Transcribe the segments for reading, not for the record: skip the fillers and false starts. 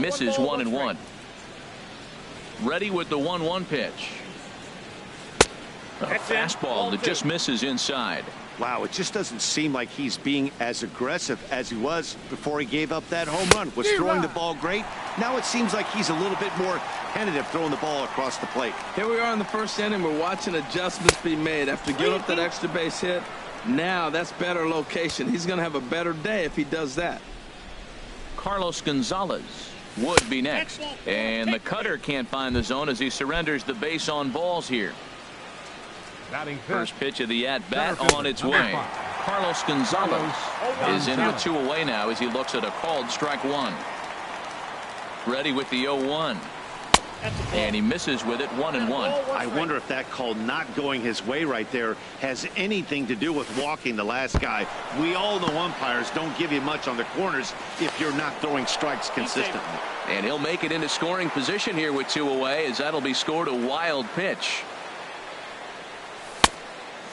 misses 1-1. Ready with the 1-1 pitch. A fastball that just misses inside. Wow, it just doesn't seem like he's being as aggressive as he was before he gave up that home run. Was throwing the ball great. Now it seems like he's a little bit more tentative throwing the ball across the plate. Here we are in the first inning. We're watching adjustments be made after giving up that extra base hit. Now that's better location. He's going to have a better day if he does that. Carlos Gonzalez would be next. And the cutter can't find the zone as he surrenders the base on balls here. First pitch of the at-bat on its way. Carlos Gonzalez is in with 2 away now as he looks at a called strike 1. Ready with the 0-1. And he misses with it 1-1. I wonder if that call not going his way right there has anything to do with walking the last guy. We all know umpires don't give you much on the corners if you're not throwing strikes consistently. And he'll make it into scoring position here with 2 away as that'll be scored a wild pitch.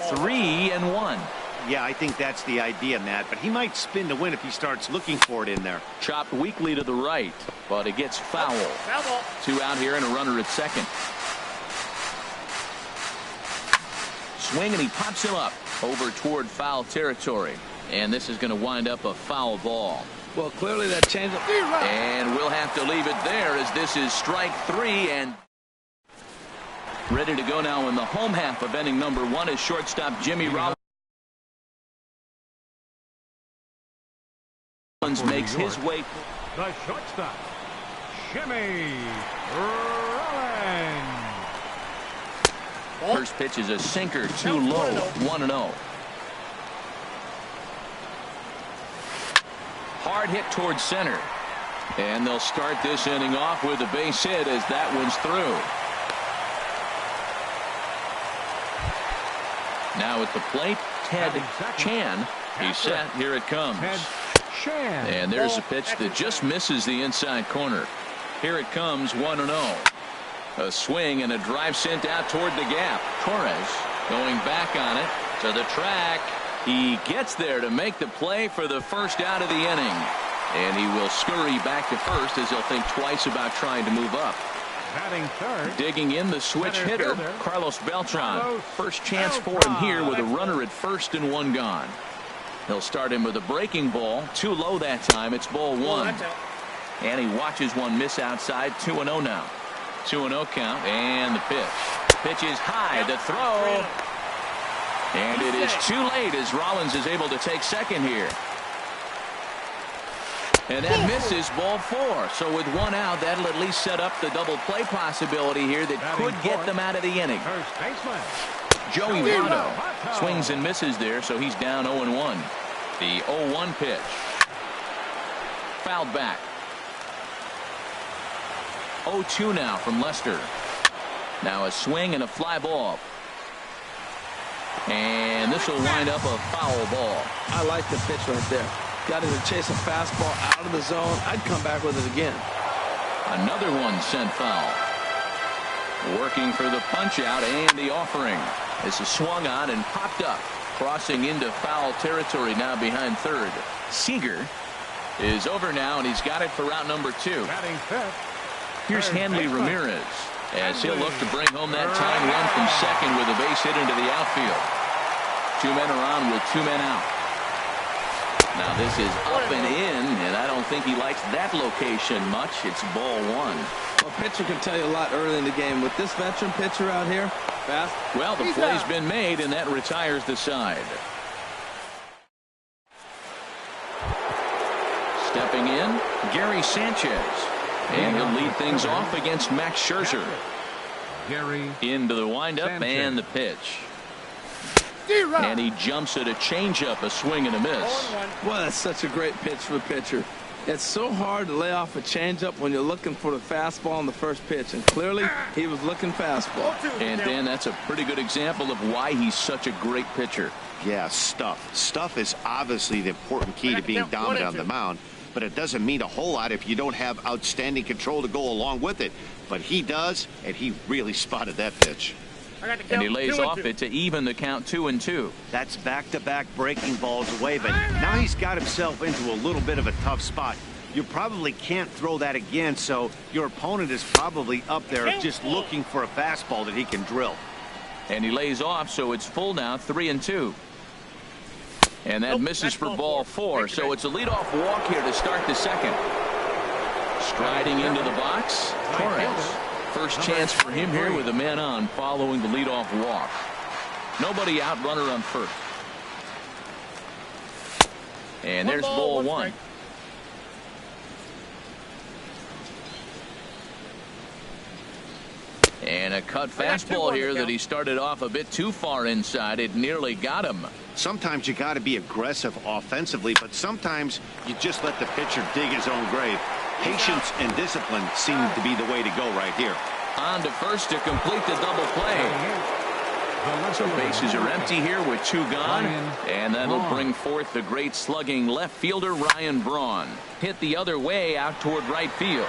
3-1. Yeah, I think that's the idea, Matt, but he might spin to win if he starts looking for it in there. Chopped weakly to the right, but it gets foul. 2 out here and a runner at second. Swing and he pops him up over toward foul territory. And this is going to wind up a foul ball. Well, clearly that changeup. And we'll have to leave it there as this is strike 3 and ready to go now in the home half of inning number 1 is shortstop Jimmy Rollins makes his way. The shortstop, Jimmy Rollins. First pitch is a sinker, too low, 1-0. Hard hit towards center. And they'll start this inning off with a base hit as that one's through. Now at the plate, Ted Chan. He's set. Here it comes. And there's a pitch that just misses the inside corner. Here it comes, 1-0. A swing and a drive sent out toward the gap. Torres going back on it to the track. He gets there to make the play for the first out of the inning. And he will scurry back to first as he'll think twice about trying to move up. Digging in the switch hitter, Carlos Beltran. First chance for him here with a runner at first and 1 gone. He'll start him with a breaking ball. Too low that time. It's ball 1. And he watches one miss outside. 2-0 now. 2-0 count. And the pitch. Pitch is high. The throw. And it is too late as Rollins is able to take second here. And that misses ball 4. So with 1 out, that'll at least set up the double play possibility here that could get them out of the inning. Joey Votto swings and misses there, so he's down 0-1. The 0-1 pitch. Fouled back. 0-2 now from Lester. Now a swing and a fly ball. And this will wind up a foul ball. I like the pitch right there. Got him to chase a fastball out of the zone. I'd come back with it again. Another one sent foul. Working for the punch out and the offering. This is swung on and popped up. Crossing into foul territory now behind third. Seager is over now and he's got it for route number 2. Here's Hanley Ramirez as he'll look to bring home that tying run from second with a base hit into the outfield. 2 men are on with 2 men out. Now this is up and in, and I don't think he likes that location much. It's ball 1. Well, pitcher can tell you a lot early in the game. With this veteran pitcher out here, fast. Well, the play's been made, and that retires the side. Stepping in, Gary Sanchez. And he'll lead things off against Max Scherzer. Into the windup and the pitch. And he jumps at a changeup, a swing and a miss. Well, that's such a great pitch for a pitcher. It's so hard to lay off a changeup when you're looking for the fastball on the first pitch, and clearly he was looking fastball. And Dan, that's a pretty good example of why he's such a great pitcher. Yeah, stuff. Stuff is obviously the important key to being dominant on the mound, but it doesn't mean a whole lot if you don't have outstanding control to go along with it. But he does, and he really spotted that pitch. And he lays off it to even the count 2-2. That's back-to-back breaking balls away, but now he's got himself into a little bit of a tough spot. you probably can't throw that again, so your opponent is probably up there just looking for a fastball that he can drill. And he lays off, so it's full now, 3-2. And that misses for ball 4, so it's a leadoff walk here to start the second. Striding into the box, Torres. First chance for him here with a man on following the leadoff walk. Nobody out, runner on first. And there's ball 1. And a cut fastball here that he started off a bit too far inside. It nearly got him. Sometimes you got to be aggressive offensively, but sometimes you just let the pitcher dig his own grave. Patience and discipline seem to be the way to go right here. On to first to complete the double play. So bases are empty here with 2 gone. And that'll bring forth the great slugging left fielder Ryan Braun. Hit the other way out toward right field.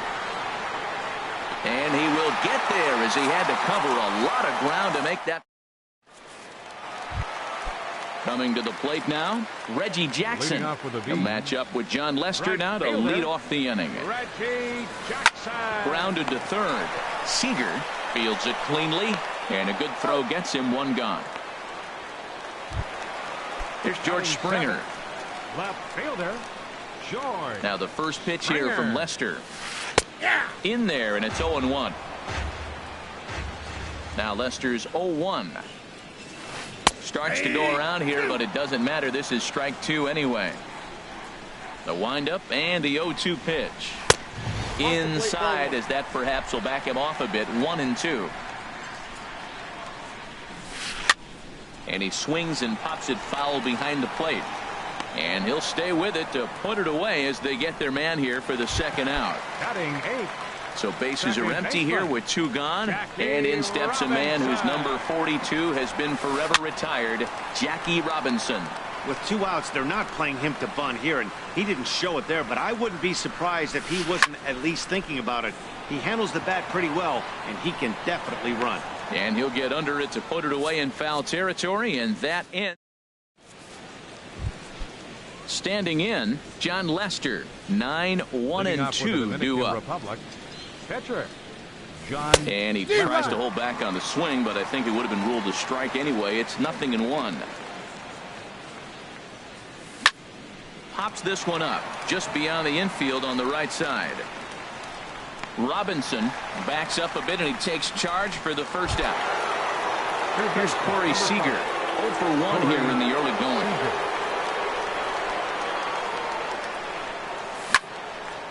And he will get there as he had to cover a lot of ground to make that. Coming to the plate now, Reggie Jackson. A matchup with John Lester now to lead off the inning. Reggie Jackson. Grounded to third. Seager fields it cleanly, and a good throw gets him 1 gone. Here's George Springer. Left fielder, George. Now the first pitch here from Lester. In there, and it's 0-1. Now Lester's 0-1. Starts to go around here, but it doesn't matter. This is strike 2 anyway. The windup and the 0-2 pitch. Inside, as that perhaps will back him off a bit. 1-2. And he swings and pops it foul behind the plate. And he'll stay with it to put it away as they get their man here for the second out. Batting 8. So bases are empty here with 2 gone. And in steps a man whose number 42 has been forever retired, Jackie Robinson. With 2 outs, they're not playing him to bunt here, and he didn't show it there, but I wouldn't be surprised if he wasn't at least thinking about it. He handles the bat pretty well, and he can definitely run. And he'll get under it to put it away in foul territory, and that ends. Standing in, John Lester. 9-1-2 due up. Pitcher, John. And he tries to hold back on the swing, but I think it would have been ruled a strike anyway. It's 0-1. Pops this one up just beyond the infield on the right side. Robinson backs up a bit, and he takes charge for the first out. Here's Corey Seager. 0-for-1 here in the early going.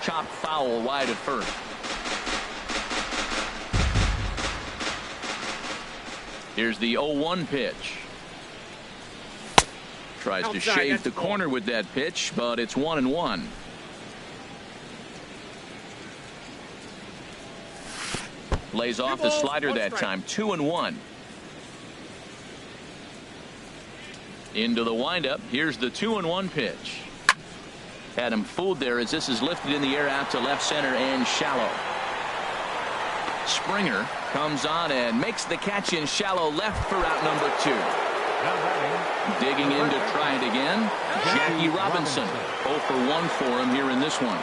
Chopped foul wide at first. Here's the 0-1 pitch. Tries to shave the corner with that pitch, but it's 1-1. Lays off the slider that time. 2-1. Into the windup. Here's the 2-1 pitch. Had him fooled there as this is lifted in the air out to left center and shallow. Springer comes on and makes the catch in shallow left for out number 2. Digging in to try it again, Jackie Robinson. 0-for-1 for him here in this one.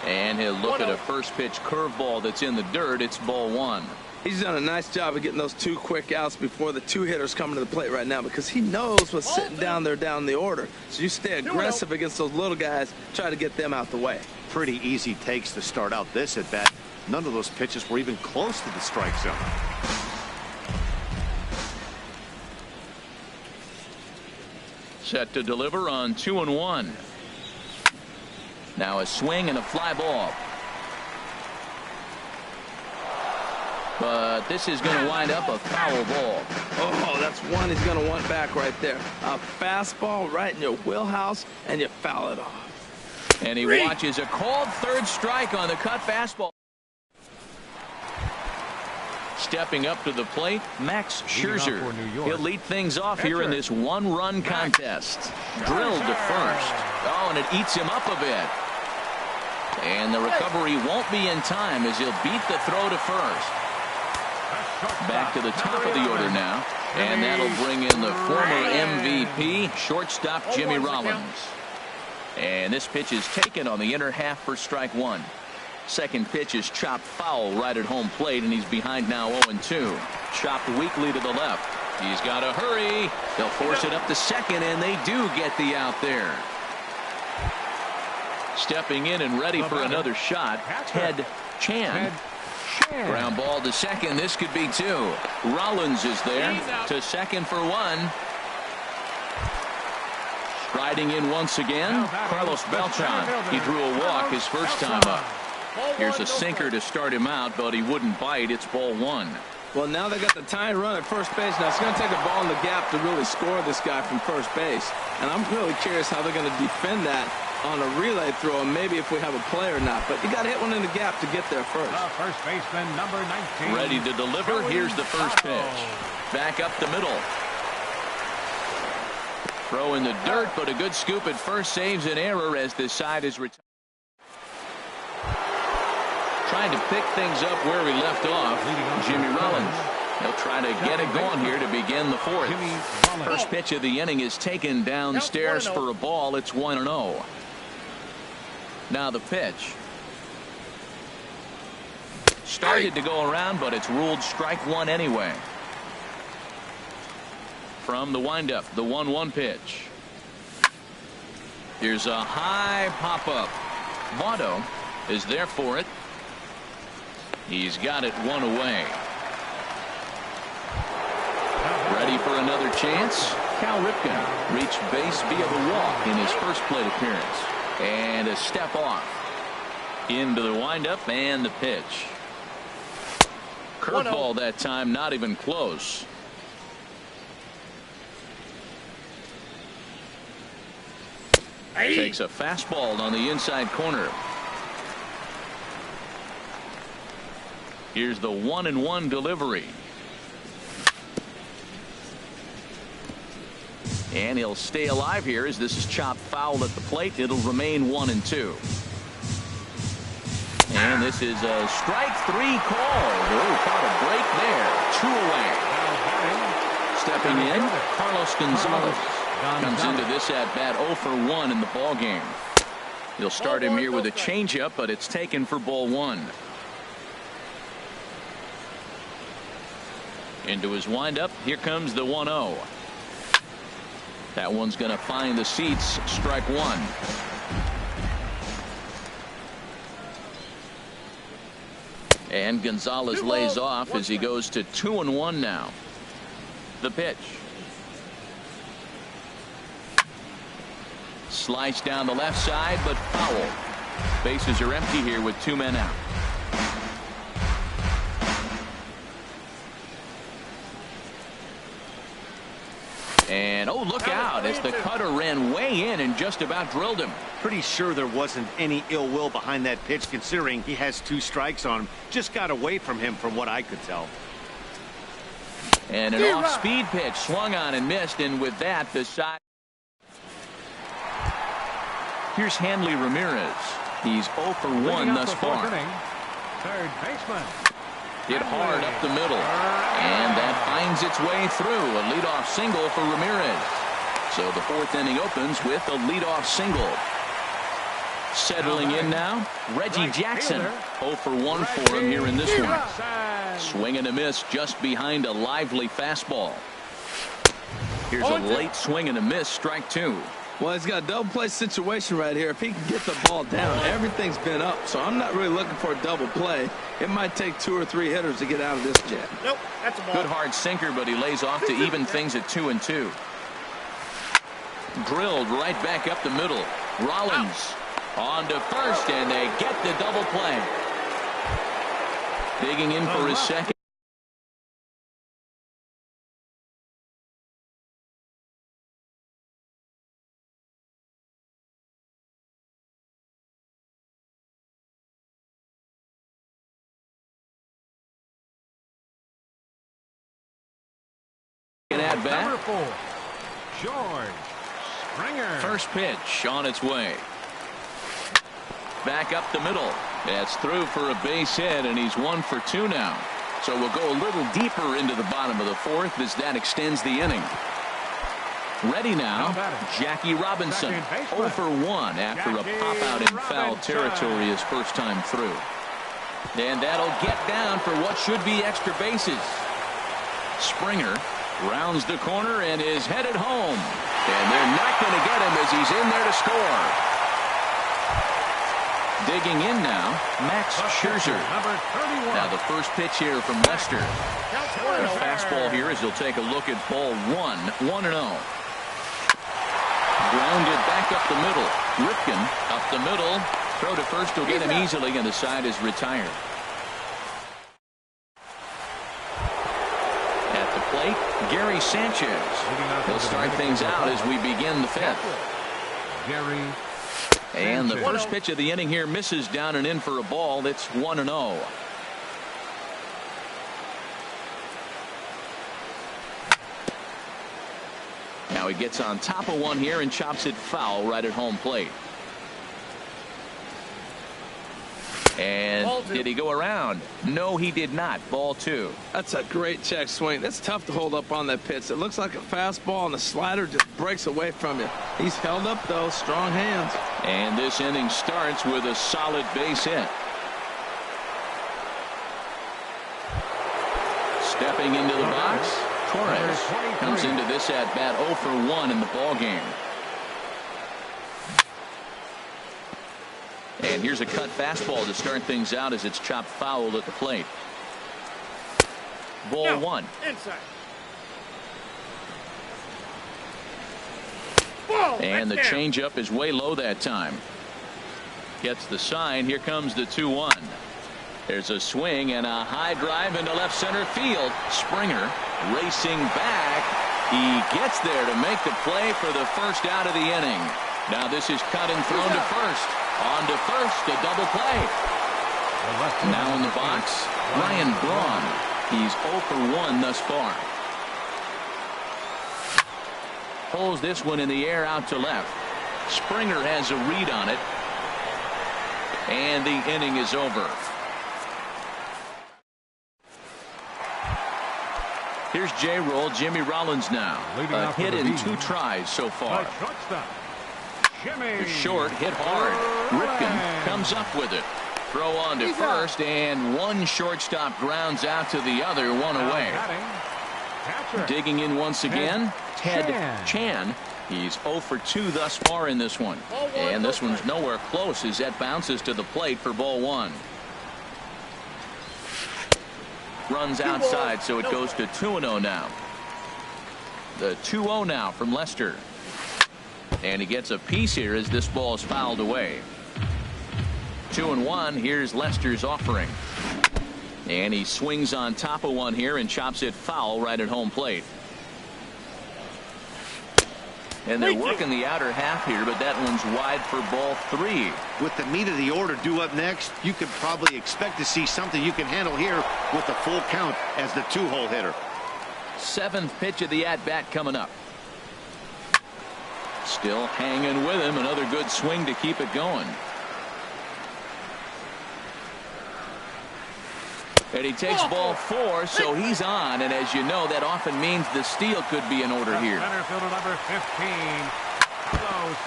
And he'll look at a first pitch curveball that's in the dirt. It's ball 1. He's done a nice job of getting those 2 quick outs before the 2 hitters coming to the plate right now, because he knows what's sitting down there down the order. So you stay aggressive against those little guys, try to get them out the way. Pretty easy takes to start out this at bat. None of those pitches were even close to the strike zone. Set to deliver on 2-1. Now a swing and a fly ball. But this is going to wind up a foul ball. Oh, that's one he's going to want back right there. A fastball right in your wheelhouse, and you foul it off. And he watches a called third strike on the cut fastball. Stepping up to the plate, Max Scherzer. He'll lead things off here in this 1-run contest. Drilled to first. Oh, and it eats him up a bit. And the recovery won't be in time as he'll beat the throw to first. Back to the top of the order now. And that'll bring in the former MVP, shortstop Jimmy Rollins. And this pitch is taken on the inner half for strike one. Second pitch is chopped foul right at home plate, and he's behind now 0-2. Chopped weakly to the left. He's got to hurry. They'll force it up to second, and they do get the out there. Stepping in and ready for another shot, Ted Chan. Ground ball to second. This could be two. Rollins is there to second for one. Striding in once again, Carlos Beltran. He drew a walk his first time up. Here's a sinker to start him out, but he wouldn't bite. It's ball one. Well, now they got the tying run at first base. Now it's going to take a ball in the gap to really score this guy from first base. And I'm really curious how they're going to defend that on a relay throw, and maybe if we have a play or not. But you got to hit one in the gap to get there first. The first baseman, number 19. Ready to deliver. Here's the first pitch. Back up the middle. Throw in the dirt, but a good scoop at first saves an error as this side is retired. Trying to pick things up where we left off, Jimmy Rollins. He'll try to get it going here to begin the fourth. First pitch of the inning is taken downstairs for a ball. It's 1-0. Now the pitch. Started to go around, but it's ruled strike one anyway. From the windup, the 1-1 pitch. Here's a high pop-up. Votto is there for it. He's got it one away. Ready for another chance. Cal Ripken reached base via the walk in his first plate appearance. And a step off. Into the windup and the pitch. Curveball that time, not even close. Takes a fastball on the inside corner. Here's the 1-1 delivery. And he'll stay alive here as this is chopped foul at the plate. It'll remain 1-2. And this is a strike three call. Oh, caught a break there. 2 away. Stepping in, Carlos Gonzalez comes into this at bat 0 for 1 in the ball game. He'll start him here with a changeup, but it's taken for ball one. Into his windup. Here comes the 1-0. That one's going to find the seats. Strike one. And Gonzalez lays off as he goes to 2-1 now. The pitch. Slice down the left side, but foul. Bases are empty here with 2 men out. And oh, look out as the cutter ran way in and just about drilled him. Pretty sure there wasn't any ill will behind that pitch, considering he has 2 strikes on him. Just got away from him from what I could tell. And an off-speed pitch swung on and missed, and with that the side. Here's Hanley Ramirez. He's 0 for 1 thus far. Third baseman. Hit hard up the middle, and that finds its way through. A leadoff single for Ramirez. So the 4th inning opens with a leadoff single. Settling in now, Reggie Jackson. 0 for 1 for him here in this one. Swing and a miss just behind a lively fastball. Here's a late swing and a miss, strike 2. Well, he's got a double play situation right here. If he can get the ball down, everything's been up. So I'm not really looking for a double play. It might take 2 or 3 hitters to get out of this jam. Nope, that's a ball. Good hard sinker, but he lays off to even things at 2-2. Drilled right back up the middle. Rollins on to first, and they get the double play. Digging in for his second. At bat. Number 4, George Springer. First pitch on its way. Back up the middle. That's through for a base hit, and he's 1 for 2 now. So we'll go a little deeper into the bottom of the 4th as that extends the inning. Ready now, Jackie Robinson. 0 for 1 after a pop out in foul territory his first time through. And that'll get down for what should be extra bases. Springer rounds the corner and is headed home. And they're not going to get him as he's in there to score. Digging in now, Max Scherzer. Now the first pitch here from Lester. A fastball here as he'll take a look at ball 1, 1-0. Grounded back up the middle. Ripken up the middle. Throw to first will get him easily, and the side is retired. At the plate, Gary Sanchez. He'll start things out as we begin the fifth. And the first pitch of the inning here misses down and in for a ball. That's 1-0. Now he gets on top of one here and chops it foul right at home plate. And did he go around? No, he did not. Ball 2. That's a great check swing. That's tough to hold up on that pitch. It looks like a fastball, and the slider just breaks away from you. He's held up, though. Strong hands. And this inning starts with a solid base hit. Stepping into the box, Torres comes into this at bat 0 for 1 in the ball game. And here's a cut fastball to start things out as it's chopped foul at the plate. Ball 1. Inside. And the changeup is way low that time. Gets the sign. Here comes the 2-1. There's a swing and a high drive into left center field. Springer racing back. He gets there to make the play for the first out of the inning. Now this is cut and thrown to first. On to first, a double play. Now in the box, Ryan Braun. He's 0 for 1 thus far. Pulls this one in the air out to left. Springer has a read on it. And the inning is over. Here's J-Roll, Jimmy Rollins now. A hit in 2 tries so far. Short, hit hard. Ripken comes up with it. Throw on to first, and one shortstop grounds out to the other, one away. Digging in once again, Ted Chan. He's 0 for 2 thus far in this one. And this one's nowhere close as that bounces to the plate for ball 1. Runs outside, so it goes to 2-0 now. The 2-0 now from Lester. And he gets a piece here as this ball is fouled away. 2-1. Here's Lester's offering. And he swings on top of one here and chops it foul right at home plate. And they're working the outer half here, but that one's wide for ball 3. With the meat of the order due up next, you could probably expect to see something you can handle here with the full count as the 2-hole hitter. 7th pitch of the at-bat coming up. Still hanging with him. Another good swing to keep it going. And he takes ball 4, so he's on. And as you know, that often means the steal could be in order here. Center fielder number 15.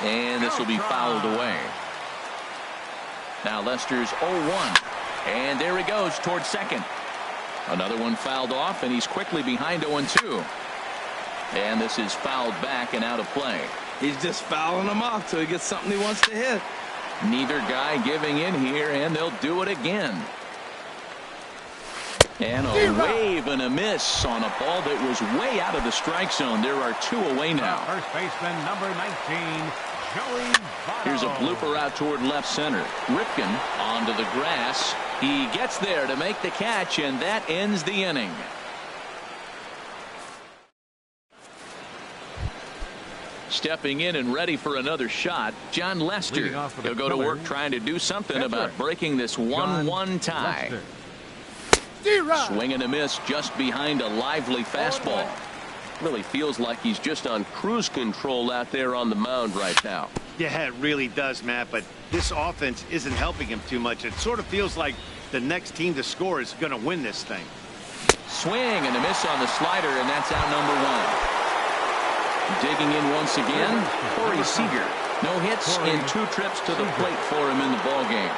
And this will be fouled away. Now Lester's 0-1. And there he goes towards second. Another one fouled off, and he's quickly behind 0-2. And this is fouled back and out of play. He's just fouling them off till he gets something he wants to hit. Neither guy giving in here, and they'll do it again. And a wave and a miss on a ball that was way out of the strike zone. There are 2 away now. First baseman number 19, Joey Votto. Here's a blooper out toward left center. Ripken onto the grass. He gets there to make the catch, and that ends the inning. Stepping in and ready for another shot, John Lester. He'll go to work trying to do something about breaking this 1-1 tie. Swing and a miss just behind a lively fastball. Really feels like he's just on cruise control out there on the mound right now. Yeah, it really does, Matt, but this offense isn't helping him too much. It sort of feels like the next team to score is going to win this thing. Swing and a miss on the slider, and that's out number 1. Digging in once again, Corey Seager. No hits in 2 trips to the plate for him in the ballgame.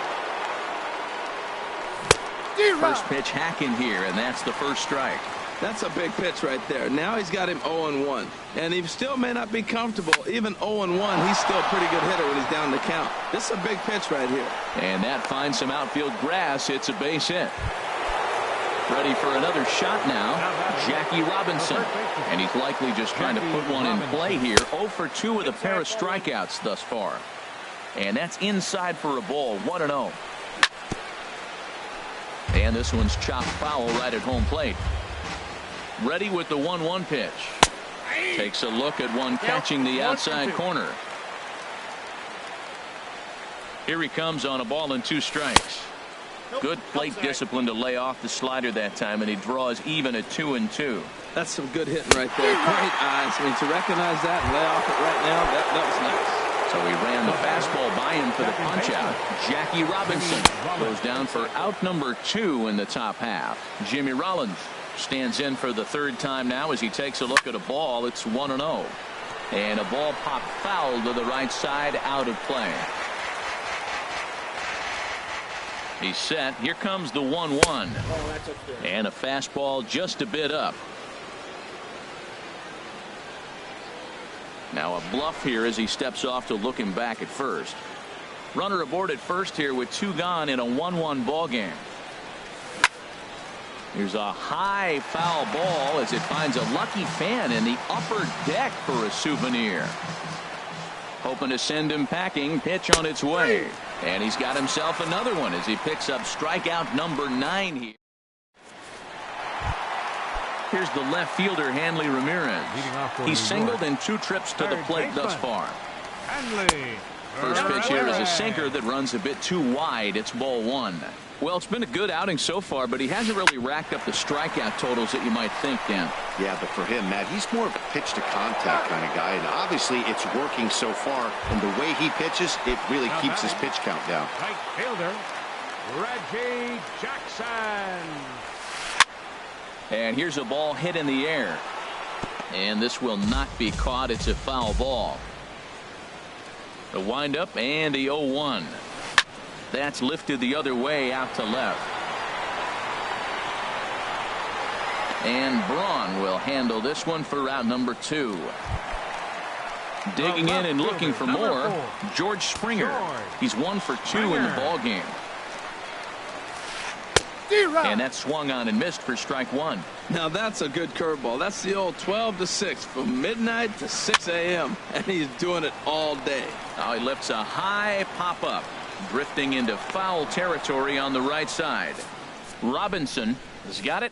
First pitch hacking here, and that's the first strike. That's a big pitch right there. Now he's got him 0-1. And he still may not be comfortable. Even 0-1, he's still a pretty good hitter when he's down the count. This is a big pitch right here. And that finds some outfield grass. It's a base hit. Ready for another shot now, Jackie Robinson. And he's likely just trying to put one in play here. 0 for 2 with a pair of strikeouts thus far. And that's inside for a ball, 1-0. And this one's chopped foul right at home plate. Ready with the 1-1 pitch. Takes a look at one catching the outside corner. Here he comes on a ball and 2 strikes. Good plate discipline to lay off the slider that time, and he draws even at 2-2. That's some good hitting right there. Great eyes. I mean, to recognize that and lay off it right now, that was nice. So he ran the fastball by him for the punch out. Jackie Robinson goes down for out number 2 in the top half. Jimmy Rollins stands in for the 3rd time now as he takes a look at a ball. It's 1-0. And a ball popped foul to the right side, out of play. He's set. Here comes the 1-1. And a fastball just a bit up. Now a bluff here as he steps off to look him back at first. Runner aboard at first here with 2 gone in a 1-1 ball game. Here's a high foul ball as it finds a lucky fan in the upper deck for a souvenir. Hoping to send him packing. Pitch on its way. And he's got himself another one as he picks up strikeout number 9 here. Here's the left fielder, Hanley Ramirez. He's singled in 2 trips to the plate thus far. First pitch here is a sinker that runs a bit too wide. It's ball 1. Well, it's been a good outing so far, but he hasn't really racked up the strikeout totals that you might think, Dan. Yeah, but for him, Matt, he's more of a pitch to contact kind of guy, and obviously it's working so far. And the way he pitches, it really keeps his pitch count down. Right fielder, Reggie Jackson. And here's a ball hit in the air. And this will not be caught. It's a foul ball. The windup and the 0-1. That's lifted the other way out to left. And Braun will handle this one for out number 2. Digging in and looking for more, George Springer. He's 1 for 2 in the ball game. And that swung on and missed for strike 1. Now that's a good curveball. That's the old 12 to 6 from midnight to 6 a.m. and he's doing it all day. Now he lifts a high pop up, drifting into foul territory on the right side. Robinson has got it.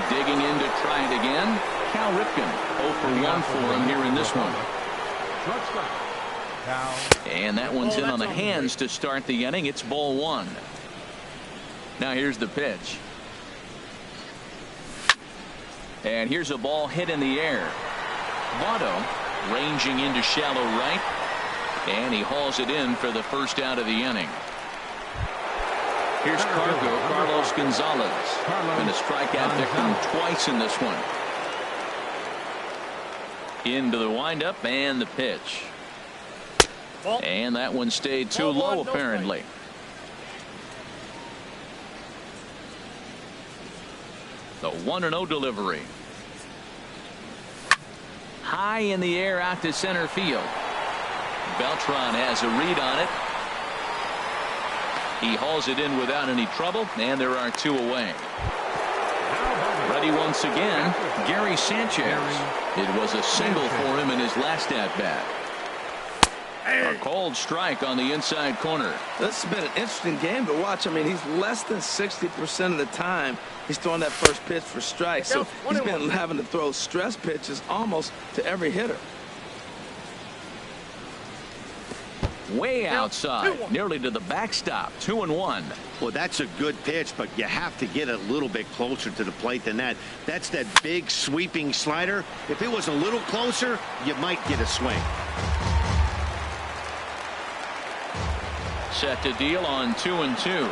Digging in to try it again. Cal Ripken 0 for 1 for him here in this one. And that one's in on the hands to start the inning. It's ball 1. Now here's the pitch. And here's a ball hit in the air. Votto ranging into shallow right. And he hauls it in for the first out of the inning. Here's Carlos Gonzalez. Been a strikeout victim twice in this one. Into the windup and the pitch. And that one stayed too low apparently. The 1-0 delivery. High in the air out to center field. Beltran has a read on it. He hauls it in without any trouble, and there are 2 away. Ready once again, Gary Sanchez. It was a single for him in his last at-bat. A cold strike on the inside corner. This has been an interesting game to watch. I mean, he's less than 60% of the time he's throwing that first pitch for strikes. So he's been having to throw stress pitches almost to every hitter. Way outside, nearly to the backstop. 2-1. Well, that's a good pitch, but you have to get a little bit closer to the plate than that. That's that big sweeping slider. If it was a little closer, you might get a swing. Set to deal on 2-2.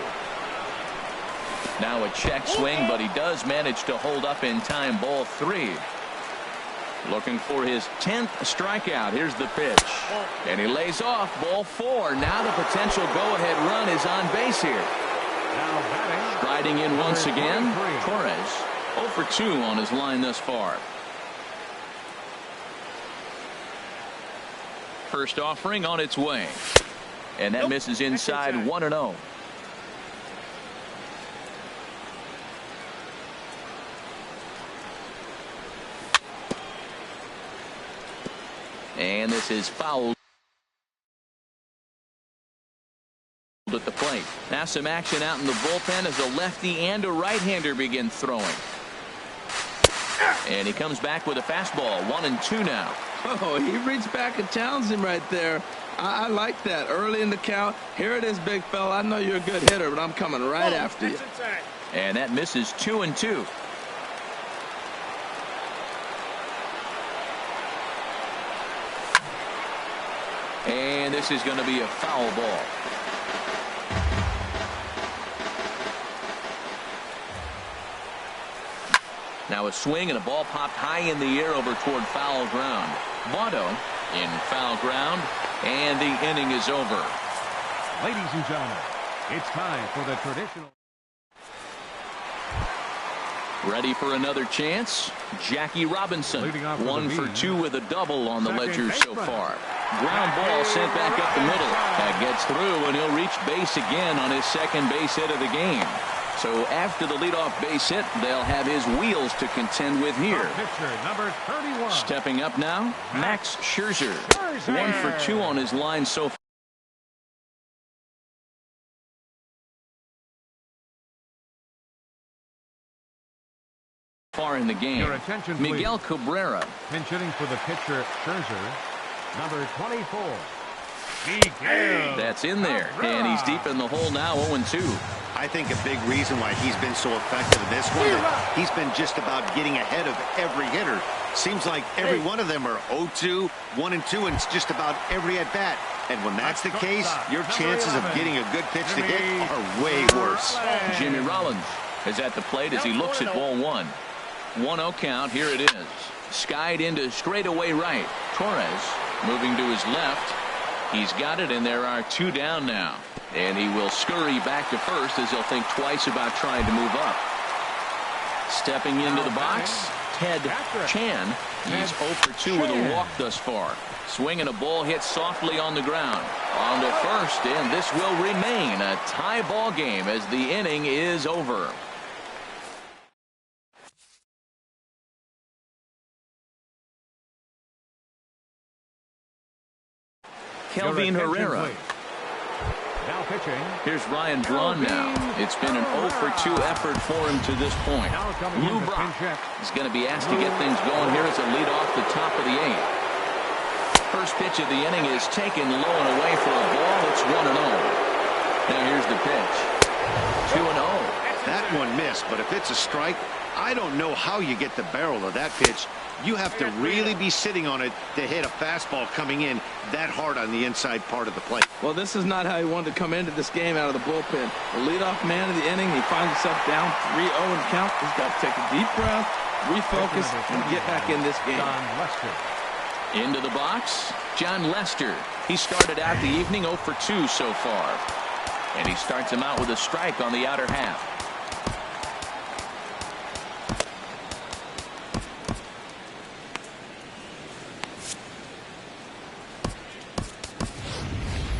Now a check swing, but he does manage to hold up in time. Ball 3. Looking for his 10th strikeout. Here's the pitch. And he lays off. Ball 4. Now the potential go-ahead run is on base here. Striding in once again, Torres. 0 for 2 on his line thus far. First offering on its way. And that misses inside 1-0. And this is fouled at the plate. Now some action out in the bullpen as a lefty and a right-hander begin throwing. And he comes back with a fastball. 1-2 now. Oh, he reached back and challenged him right there. I like that. Early in the count. Here it is, big fella. I know you're a good hitter, but I'm coming right after you. And that misses 2-2. And this is going to be a foul ball. Now a swing and a ball popped high in the air over toward foul ground. Votto in foul ground, and the inning is over. Ladies and gentlemen, it's time for the traditional. Ready for another chance? Jackie Robinson, 1 for 2 with a double on the ledger so far. Ground ball sent back up the middle. That gets through, and he'll reach base again on his second base hit of the game. So after the leadoff base hit, they'll have his wheels to contend with here. Number 31. Stepping up now, Max Scherzer. 1 for 2 on his line so far in the game. Miguel Cabrera. Pinch hitting for the pitcher, Scherzer. Number 24. That's in there, and he's deep in the hole now, 0-2. I think a big reason why he's been so effective in this one, he's been just about getting ahead of every hitter. Seems like every one of them are 0-2, 1-2, and it's just about every at-bat. And when that's the case, your chances of getting a good pitch to hit are way worse. Jimmy Rollins is at the plate as he looks at ball 1. 1-0 count. Here it is. Skied into straightaway right. Torres moving to his left. He's got it, and there are 2 down now. And he will scurry back to first as he'll think twice about trying to move up. Stepping into the box, Ted Chan. He's 0 for 2 with a walk thus far. Swinging a ball hit softly on the ground. On to first, and this will remain a tie ball game as the inning is over. Kelvin Herrera. Now pitching. Here's Ryan Braun now. It's been an 0 for 2 effort for him to this point. Lou Brock is going to be asked to get things going here as a lead off the top of the 8th. First pitch of the inning is taken low and away for a ball. It's 1-0. Now here's the pitch. 2-0. That one missed, but if it's a strike, I don't know how you get the barrel of that pitch. You have to really be sitting on it to hit a fastball coming in that hard on the inside part of the plate. Well, this is not how he wanted to come into this game out of the bullpen. The leadoff man of the inning, he finds himself down 3-0 in count. He's got to take a deep breath, refocus, and get back in this game. Into the box, John Lester. He started out the evening 0 for 2 so far. And he starts him out with a strike on the outer half.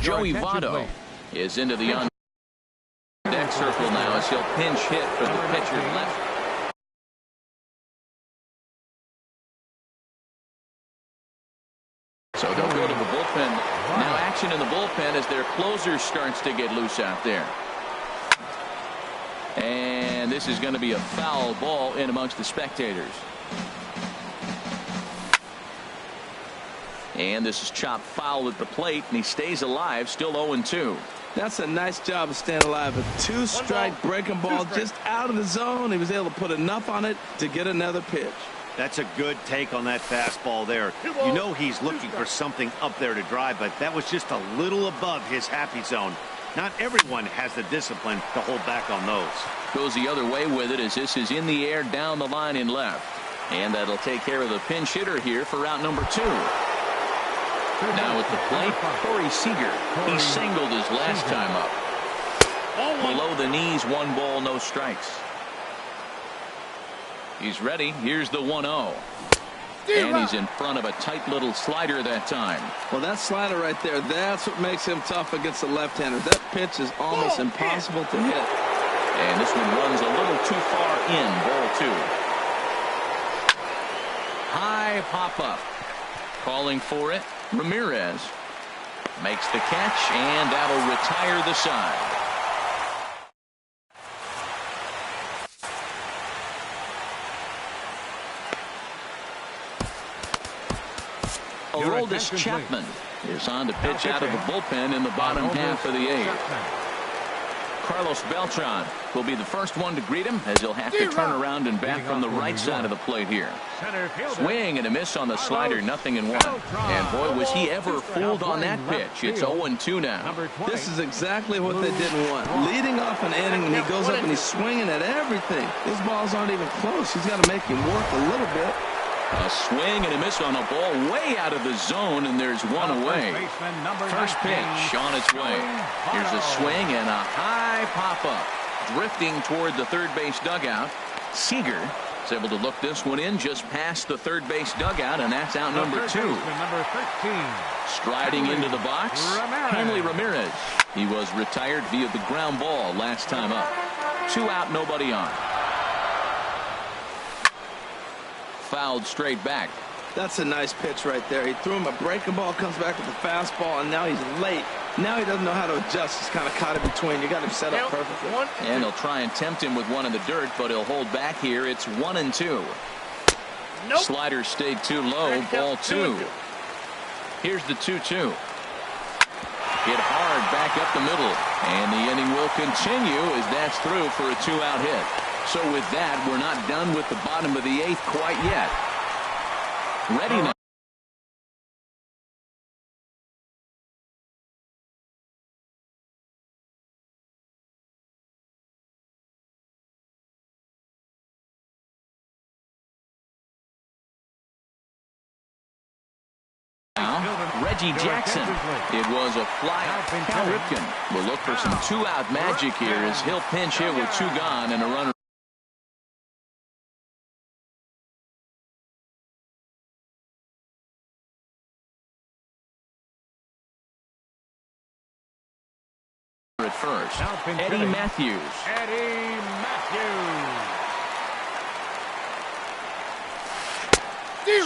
Joey Votto is into the on-deck circle now as he'll pinch hit for the pitcher left. So they'll go to the bullpen. Now action in the bullpen as their closer starts to get loose out there. And this is going to be a foul ball in amongst the spectators. And this is chopped foul at the plate, and he stays alive, still 0-2. That's a nice job of staying alive. A 2-strike breaking ball just out of the zone. He was able to put enough on it to get another pitch. That's a good take on that fastball there. You know he's looking for something up there to drive, but that was just a little above his happy zone. Not everyone has the discipline to hold back on those. Goes the other way with it as this is in the air down the line in left. And that'll take care of the pinch hitter here for route number 2. Now at the plate, Corey Seager. He singled his last time up. Below the knees, 1 ball, no strikes. He's ready. Here's the 1-0. And he's in front of a tight little slider that time. Well, that slider right there, that's what makes him tough against the left-hander. That pitch is almost impossible to hit. And this one runs a little too far in, ball 2. High pop-up. Calling for it, Ramirez. Makes the catch, and that'll retire the side. Aroldis Chapman is on to pitch out of the bullpen in the bottom half of the 8th. Carlos Beltran will be the first one to greet him as he'll have to turn around and bat from the right side of the plate here. Swing and a miss on the slider, 0-1. And boy, was he ever fooled on that pitch. It's 0-2 now. This is exactly what they didn't want. Leading off an inning, and he goes up and he's swinging at everything. His balls aren't even close. He's got to make him work a little bit. A swing and a miss on a ball way out of the zone, and there's 1 away. First pitch on its way. Here's a swing and a high pop-up. Drifting toward the third base dugout. Seager is able to look this one in just past the third base dugout, and that's out number 2. Striding into the box, Hanley Ramirez. He was retired via the ground ball last time up. 2 out, nobody on. Fouled straight back. That's a nice pitch right there. He threw him a breaking ball, comes back with a fastball, and now he's late. Now he doesn't know how to adjust. He's kind of caught in between. You got him set up perfectly. And he'll try and tempt him with one in the dirt, but he'll hold back here. It's 1-2. Slider stayed too low. Ball 2. Here's the 2-2. Hit hard back up the middle, and the inning will continue as that's through for a 2-out hit. So with that, we're not done with the bottom of the 8th quite yet. Ready now. Reggie Jackson. It was a fly out. Cal Ripken will look for some 2-out magic here as he'll pinch hit with 2 gone and a runner at first. Eddie Matthews.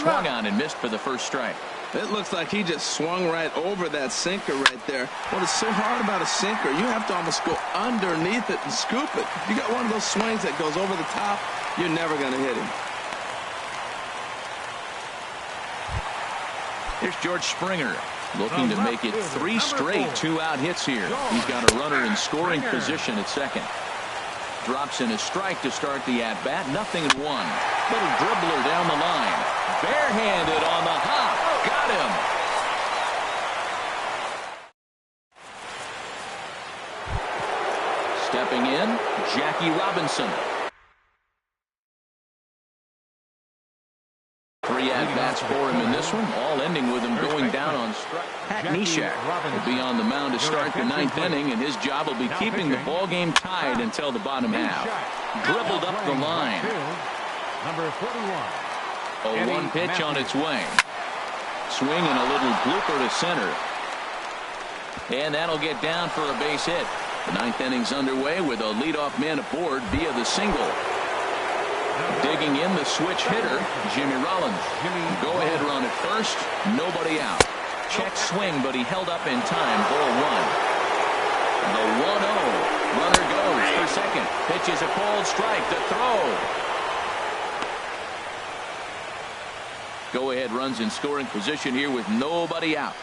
Swung on and missed for the first strike. It looks like he just swung right over that sinker right there. What is so hard about a sinker, you have to almost go underneath it and scoop it. If you got one of those swings that goes over the top, you're never going to hit him. Here's George Springer looking to make it 3 straight 2-out hits here. He's got a runner in scoring position at second. Drops in a strike to start the at-bat. 0-1. Little dribbler down the line. Barehanded on the hop. Got him. Stepping in, Jackie Robinson. 3 at-bats for him in this one, all ending with him going down on strike. Pat Neshek will be on the mound to start the 9th inning, and his job will be keeping the ball game tied until the bottom half. Dribbled up the line. Number 41. A 1 pitch on its way. Swing and a little blooper to center. And that'll get down for a base hit. The 9th inning's underway with a leadoff man aboard via the single. Digging in the switch hitter, Jimmy Rollins. Go-ahead run at first, nobody out. Check swing, but he held up in time. Ball 1. The 1-0. Runner goes for second. Pitch is a called strike. The throw. Go-ahead runs in scoring position here with nobody out.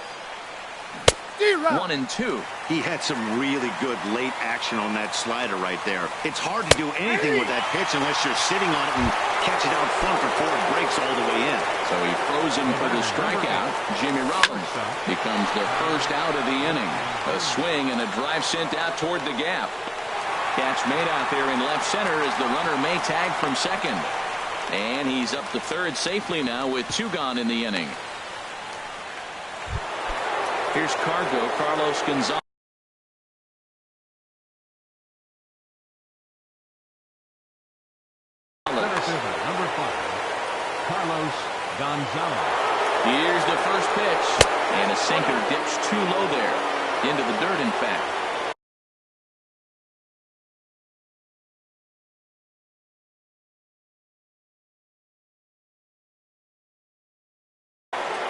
1-2. He had some really good late action on that slider right there. It's hard to do anything with that pitch unless you're sitting on it and catch it out front before it breaks all the way in. So he throws him for the strikeout. Jimmy Rollins becomes the first out of the inning. A swing and a drive sent out toward the gap. Catch made out there in left center as the runner may tag from second. And he's up to third safely now with 2 gone in the inning. Here's Carlos Gonzalez. Number 5, Carlos Gonzalez. Here's the first pitch. And a sinker dips too low there. Into the dirt, in fact.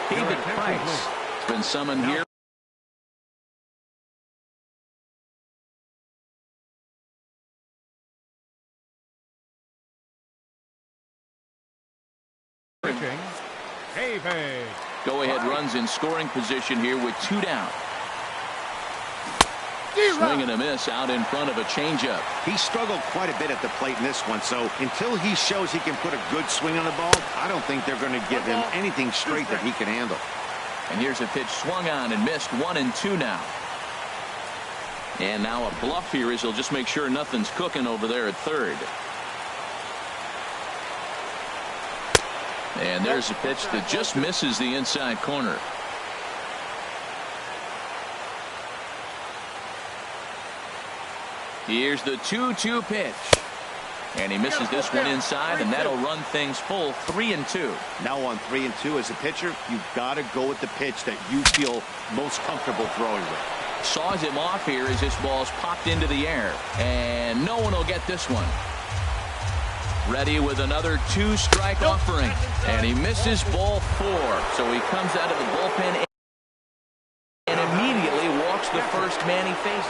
David Price has been summoned here. Go-ahead runs in scoring position here with 2 down. Swing and a miss out in front of a changeup. He struggled quite a bit at the plate in this one, so until he shows he can put a good swing on the ball, I don't think they're going to give him anything straight that he can handle. And here's a pitch swung on and missed. 1-2 now. And now a bluff here as he'll just make sure nothing's cooking over there at third. And there's a pitch that just misses the inside corner. Here's the 2-2 pitch. And he misses this one inside, and that'll run things full 3-2. Now on 3-2 as a pitcher, you've got to go with the pitch that you feel most comfortable throwing with. Saws him off here as this ball's popped into the air. And no one will get this one. Ready with another 2-strike offering. And he misses ball 4. So he comes out of the bullpen and immediately walks the first man he faces.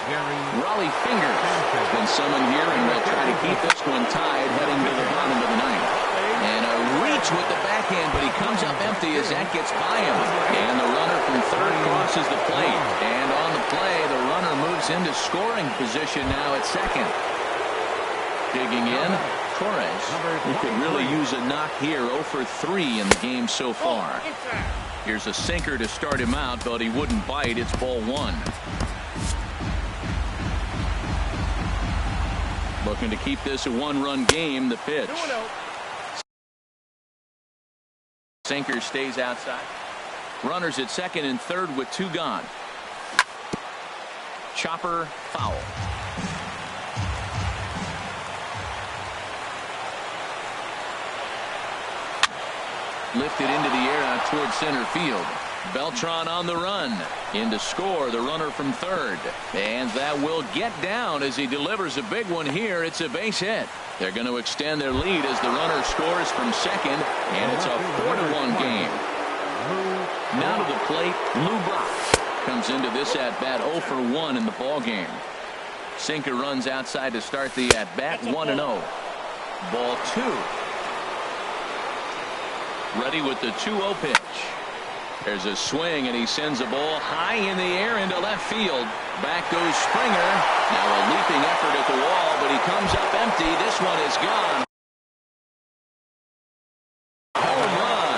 Raleigh Fingers has been summoned here, and they'll try to keep this one tied heading to the bottom of the ninth. And a reach with the backhand, but he comes up empty as that gets by him. And the runner from third crosses the plate. And on the play, the runner moves into scoring position now at second. Digging in, Torres, who could really use a knock here. 0 for 3 in the game so far. Here's a sinker to start him out, but he wouldn't bite. It's ball 1. Looking to keep this a 1-run game. The pitch. Sinker stays outside. Runners at second and third with 2 gone. Chopper foul. Lifted into the air out towards center field. Beltran on the run. In to score, the runner from third. And that will get down as he delivers a big one here. It's a base hit. They're going to extend their lead as the runner scores from second. And it's a 4-1 game. Now to the plate, Lou Brock comes into this at-bat 0 for 1 in the ball game. Sinker runs outside to start the at-bat. 1-0. Ball 2. Ready with the 2-0 pitch. There's a swing, and he sends a ball high in the air into left field. Back goes Springer. Now a leaping effort at the wall, but he comes up empty. This one is gone. Home run.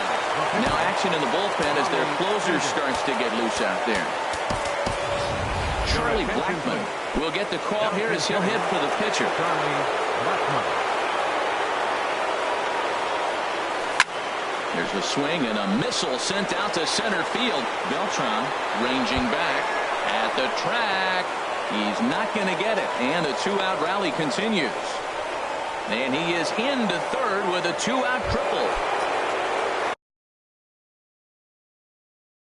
Now action in the bullpen as their closer starts to get loose out there. Charlie Blackmon will get the call here as he'll hit for the pitcher. There's a swing and a missile sent out to center field. Beltran ranging back at the track. He's not going to get it. And the 2-out rally continues. And he is into third with a 2-out triple.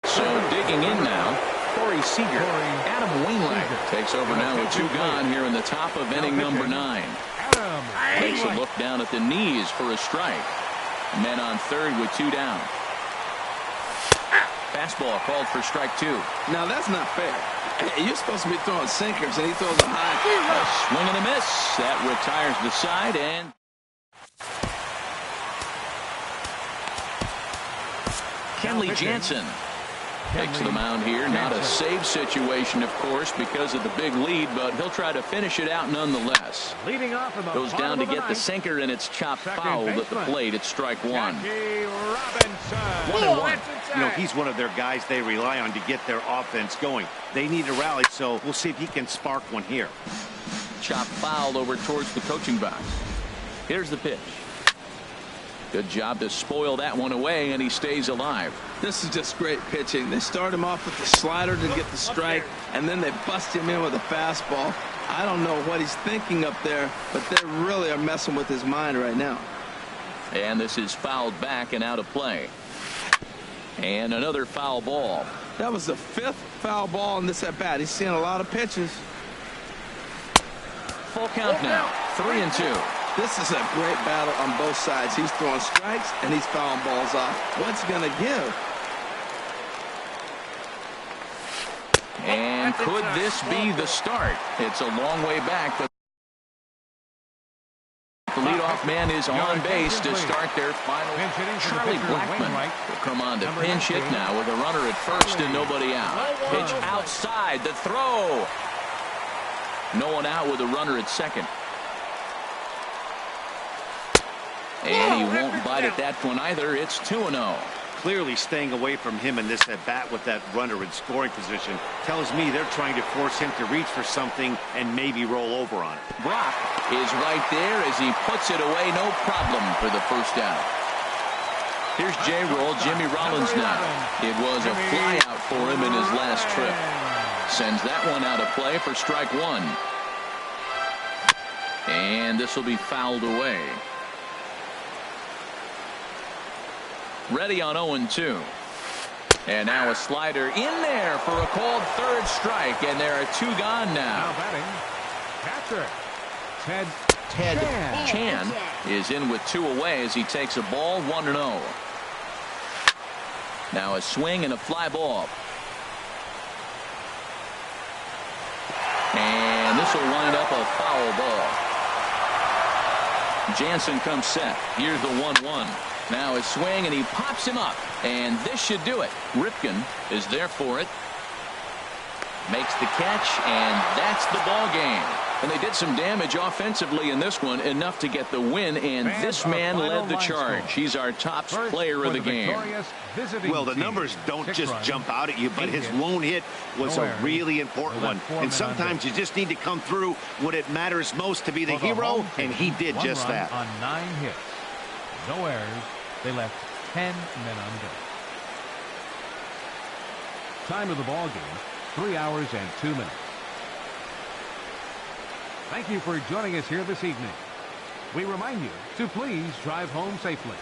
So digging in now, Corey Seager. Adam Wainwright takes over now with 2 gone here in the top of inning number 9. Takes a look down at the knees for a strike. Men on third with 2 down. Fastball called for strike 2. Now that's not fair. You're supposed to be throwing sinkers, and he throws a high. A swing and a miss. That retires the side, and Kenley Jansen Takes to the mound here. Not a save situation, of course, because of the big lead, but he'll try to finish it out nonetheless. Leading off in the Goes down to get the ninth, sinker, and it's chopped foul at the plate. It's strike one. You know, he's one of their guys they rely on to get their offense going. They need a rally, so we'll see if he can spark one here. Chopped foul over towards the coaching box. Here's the pitch. Good job to spoil that one away, and he stays alive. This is just great pitching. They start him off with the slider to get the strike, and then they bust him in with a fastball. I don't know what he's thinking up there, but they really are messing with his mind right now. And this is fouled back and out of play. And another foul ball. That was the 5th foul ball in this at bat. He's seeing a lot of pitches. Full count now. 3-2. This is a great battle on both sides. He's throwing strikes and he's fouling balls off. What's he going to give? And could this be the start? It's a long way back, but the leadoff man is on base to start their final. Charlie Blackmon will come on to pinch hit now with a runner at first and nobody out. Pitch outside, the throw. No one out with a runner at second. And he won't bite at that one either. It's 2-0. Clearly staying away from him in this at bat with that runner in scoring position tells me they're trying to force him to reach for something and maybe roll over on it. Brock is right there as he puts it away. No problem for the first out. Here's J-Roll, Jimmy Rollins now. It was a fly out for him in his last trip. Sends that one out of play for strike one. And this will be fouled away. Ready on 0-2. And now a slider in there for a called third strike, and there are 2 gone now. Now batting, catcher Ted Chan is in with 2 away as he takes a ball 1-0. Now a swing and a fly ball. And this will wind up a foul ball. Jansen comes set. Here's the 1-1. Now a swing, and he pops him up. And this should do it. Ripken is there for it. Makes the catch, and that's the ball game. And they did some damage offensively in this one, enough to get the win, and this man led the charge. He's our top player of the game. Well, the numbers don't just jump out at you, but his lone hit was a really important one. And sometimes you just need to come through when it matters most to be the hero, and he did just that. On 9 hits. No errors. They left 10 men on base. Time of the ball game, 3 hours and 2 minutes. Thank you for joining us here this evening. We remind you to please drive home safely.